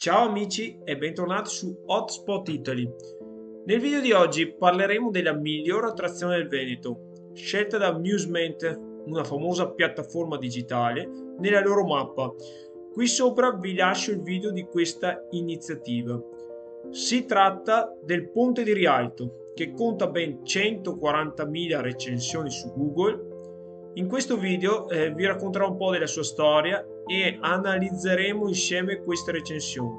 Ciao amici e bentornati su Hotspot Italy. Nel video di oggi parleremo della migliore attrazione del Veneto, scelta da Musement, una famosa piattaforma digitale, nella loro mappa. Qui sopra vi lascio il video di questa iniziativa. Si tratta del Ponte di Rialto, che conta ben 140.000 recensioni su Google. In questo video vi racconterò un po' della sua storia e analizzeremo insieme queste recensioni.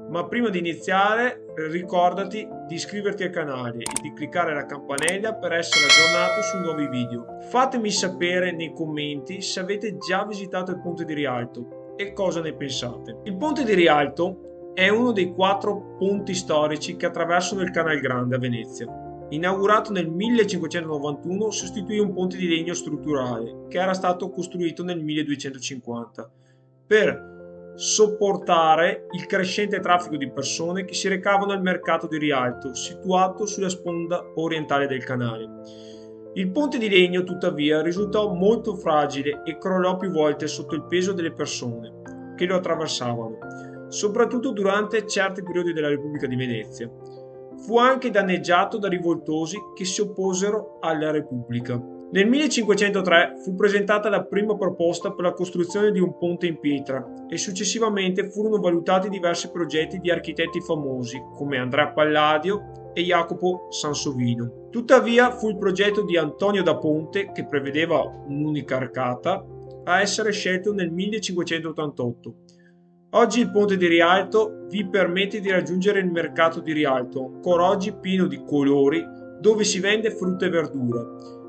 Ma prima di iniziare, ricordati di iscriverti al canale e di cliccare la campanella per essere aggiornato su nuovi video. Fatemi sapere nei commenti se avete già visitato il Ponte di Rialto e cosa ne pensate. Il Ponte di Rialto è uno dei 4 ponti storici che attraversano il Canal Grande a Venezia. Inaugurato nel 1591, sostituì un ponte di legno strutturale che era stato costruito nel 1250 per sopportare il crescente traffico di persone che si recavano al mercato di Rialto, situato sulla sponda orientale del canale. Il ponte di legno, tuttavia, risultò molto fragile e crollò più volte sotto il peso delle persone che lo attraversavano, soprattutto durante certi periodi della Repubblica di Venezia. Fu anche danneggiato da rivoltosi che si opposero alla Repubblica. Nel 1503 fu presentata la prima proposta per la costruzione di un ponte in pietra e successivamente furono valutati diversi progetti di architetti famosi come Andrea Palladio e Jacopo Sansovino. Tuttavia fu il progetto di Antonio da Ponte, che prevedeva un'unica arcata, a essere scelto nel 1588. Oggi il ponte di Rialto vi permette di raggiungere il mercato di Rialto, ancora oggi pieno di colori, dove si vende frutta e verdura.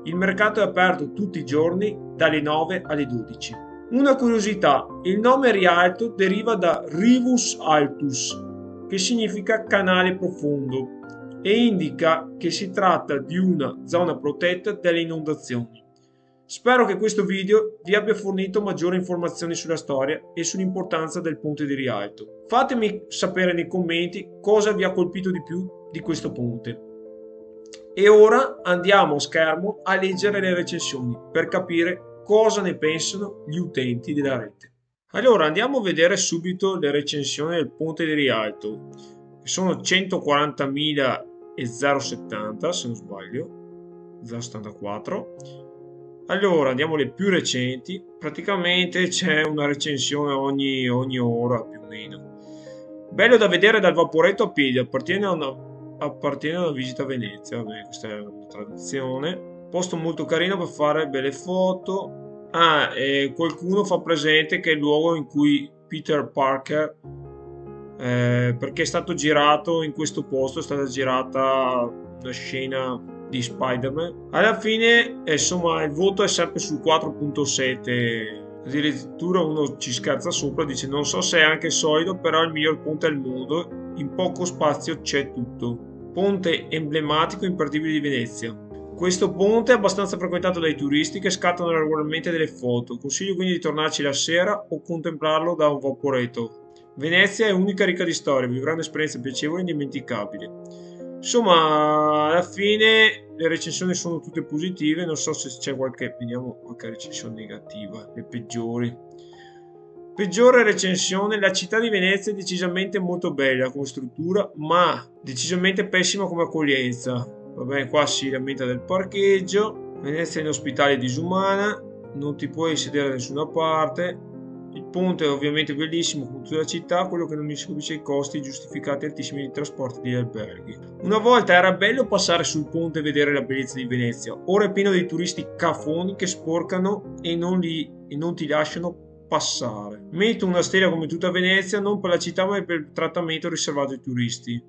Il mercato è aperto tutti i giorni dalle 9 alle 12. Una curiosità, il nome Rialto deriva da Rivus Altus, che significa canale profondo, e indica che si tratta di una zona protetta dalle inondazioni. Spero che questo video vi abbia fornito maggiori informazioni sulla storia e sull'importanza del ponte di Rialto. Fatemi sapere nei commenti cosa vi ha colpito di più di questo ponte. E ora andiamo a schermo a leggere le recensioni per capire cosa ne pensano gli utenti della rete. Allora andiamo a vedere subito le recensioni del ponte di Rialto, che sono 140.070 se non sbaglio, 074. Allora andiamo alle più recenti, praticamente c'è una recensione ogni ora più o meno. Bello da vedere dal Vaporetto a piedi, appartiene a una visita a Venezia. Vabbè, questa è una traduzione. Posto molto carino per fare belle foto. E qualcuno fa presente che è il luogo in cui Peter Parker, perché è stato girato in questo posto, è stata girata una scena di Spider-Man. Alla fine, insomma, il voto è sempre sul 4.7. Addirittura uno ci scherza sopra, dice: non so se è anche solido, però è il miglior ponte al mondo, in poco spazio c'è tutto. Ponte emblematico imperdibile di Venezia. Questo ponte è abbastanza frequentato dai turisti che scattano regolarmente delle foto. Consiglio quindi di tornarci la sera o contemplarlo da un vaporetto. Venezia è unica, ricca di storie, vivrà un'esperienza piacevole e indimenticabile. Insomma, alla fine le recensioni sono tutte positive, non so se c'è vediamo qualche recensione negativa, le peggiori. Peggiore recensione: la città di Venezia è decisamente molto bella come struttura, ma decisamente pessima come accoglienza. Vabbè, qua si lamenta del parcheggio. Venezia è inospitale e disumana, non ti puoi sedere da nessuna parte. Il ponte è ovviamente bellissimo come tutta la città, quello che non mi capisce i costi giustificati altissimi di trasporti e di alberghi. Una volta era bello passare sul ponte e vedere la bellezza di Venezia, ora è pieno di turisti cafoni che sporcano e non ti lasciano passare. Metto una stella come tutta Venezia, non per la città ma per il trattamento riservato ai turisti.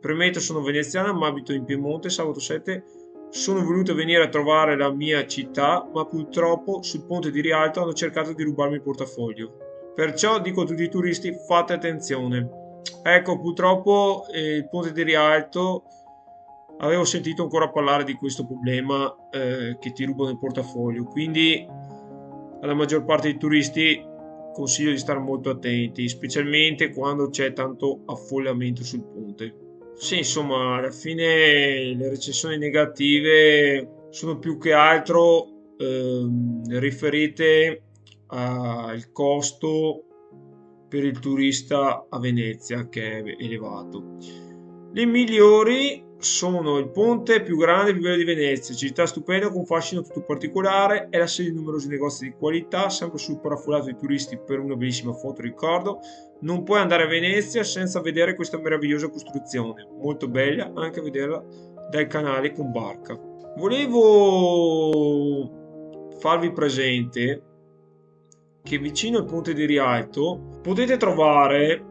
Premetto, sono veneziana ma abito in Piemonte. Sabato 7 sono voluto venire a trovare la mia città, ma purtroppo sul ponte di Rialto hanno cercato di rubarmi il portafoglio. Perciò dico a tutti i turisti: fate attenzione. Ecco, purtroppo il ponte di Rialto, avevo sentito ancora parlare di questo problema, che ti rubano il portafoglio, quindi alla maggior parte dei turisti consiglio di stare molto attenti, specialmente quando c'è tanto affollamento sul ponte. Sì, insomma, alla fine le recensioni negative sono più che altro riferite al costo per il turista a Venezia, che è elevato. Le migliori sono il ponte più grande e più bello di Venezia, città stupenda con un fascino tutto particolare, è la sede di numerosi negozi di qualità, sempre sul parafolato di turisti per una bellissima foto ricordo. Non puoi andare a Venezia senza vedere questa meravigliosa costruzione, molto bella anche vederla dal canale con barca. Volevo farvi presente che vicino al ponte di Rialto potete trovare,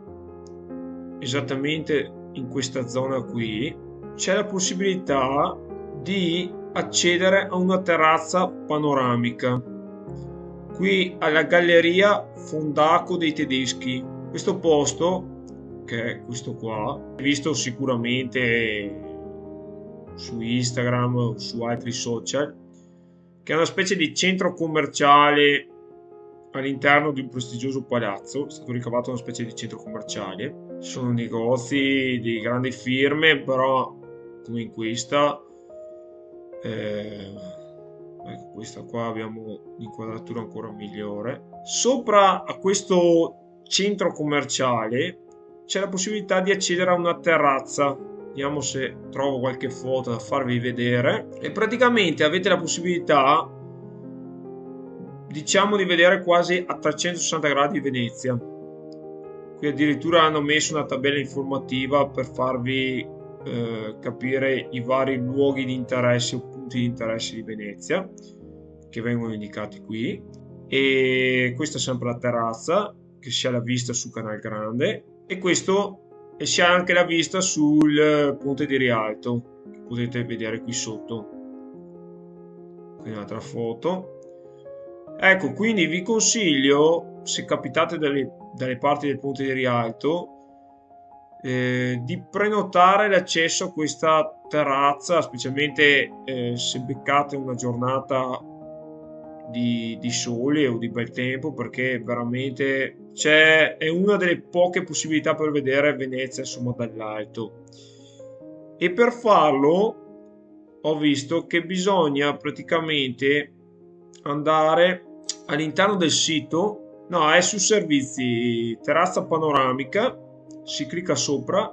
esattamente in questa zona qui, c'è la possibilità di accedere a una terrazza panoramica qui alla Galleria Fondaco dei Tedeschi. Questo posto, che è questo qua, visto sicuramente su Instagram o su altri social, che è una specie di centro commerciale all'interno di un prestigioso palazzo. È stato ricavato una specie di centro commerciale. Ci sono negozi di grandi firme, però come in questa, ecco, questa qua abbiamo l'inquadratura ancora migliore. Sopra a questo centro commerciale c'è la possibilità di accedere a una terrazza. Vediamo se trovo qualche foto da farvi vedere. E praticamente avete la possibilità, diciamo, di vedere quasi a 360 gradi Venezia. Qui addirittura hanno messo una tabella informativa per farvi capire i vari luoghi di interesse o punti di interesse di Venezia, che vengono indicati qui. E questa è sempre la terrazza, che si ha la vista su Canal Grande, e questo e si ha anche la vista sul ponte di Rialto, che potete vedere qui sotto. Qui un'altra foto. Ecco, quindi vi consiglio, se capitate dalle parti del ponte di Rialto, di prenotare l'accesso a questa terrazza, specialmente se beccate una giornata di sole o di bel tempo, perché veramente è una delle poche possibilità per vedere Venezia, insomma, dall'alto. E per farlo ho visto che bisogna praticamente andare all'interno del sito. No, è su servizi, terrazza panoramica, si clicca sopra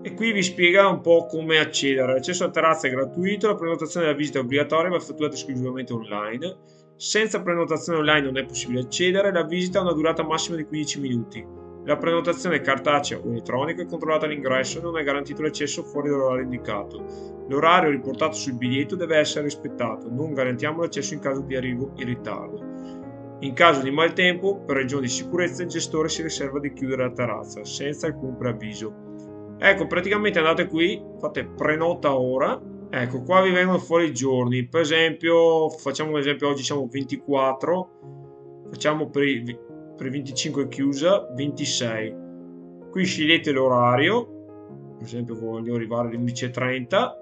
e qui vi spiega un po' come accedere. L'accesso alla terrazza è gratuito, la prenotazione della visita è obbligatoria, va effettuata esclusivamente online. Senza prenotazione online non è possibile accedere, la visita ha una durata massima di 15 minuti. La prenotazione cartacea o elettronica è controllata all'ingresso e non è garantito l'accesso fuori dall'orario indicato. L'orario riportato sul biglietto deve essere rispettato, non garantiamo l'accesso in caso di arrivo in ritardo. In caso di maltempo, per ragioni di sicurezza, il gestore si riserva di chiudere la terrazza senza alcun preavviso. Ecco, praticamente andate qui, fate prenota ora. Ecco, qua vi vengono fuori i giorni. Per esempio, facciamo un esempio, oggi siamo 24, facciamo per i 25 è chiusa, 26. Qui scegliete l'orario, per esempio voglio arrivare alle 11:30,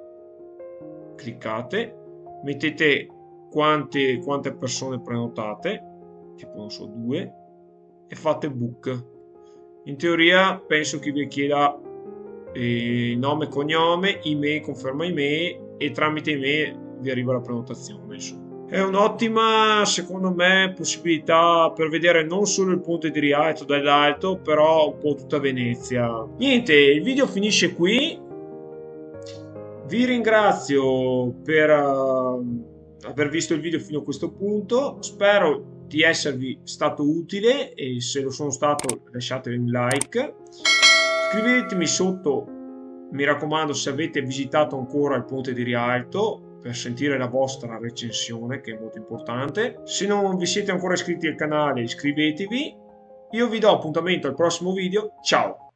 cliccate, mettete quante persone prenotate, tipo non so 2, e fate book. In teoria penso che vi chieda nome e cognome, email, conferma email, e tramite email vi arriva la prenotazione, insomma. È un'ottima, secondo me, possibilità per vedere non solo il ponte di Rialto dall'alto, però un po' tutta Venezia. Niente, il video finisce qui. Vi ringrazio per aver visto il video fino a questo punto. Spero di esservi stato utile e se lo sono stato lasciatevi un like. Scrivetemi sotto, mi raccomando, se avete visitato ancora il ponte di Rialto, per sentire la vostra recensione, che è molto importante. Se non vi siete ancora iscritti al canale, iscrivetevi. Io vi do appuntamento al prossimo video. Ciao!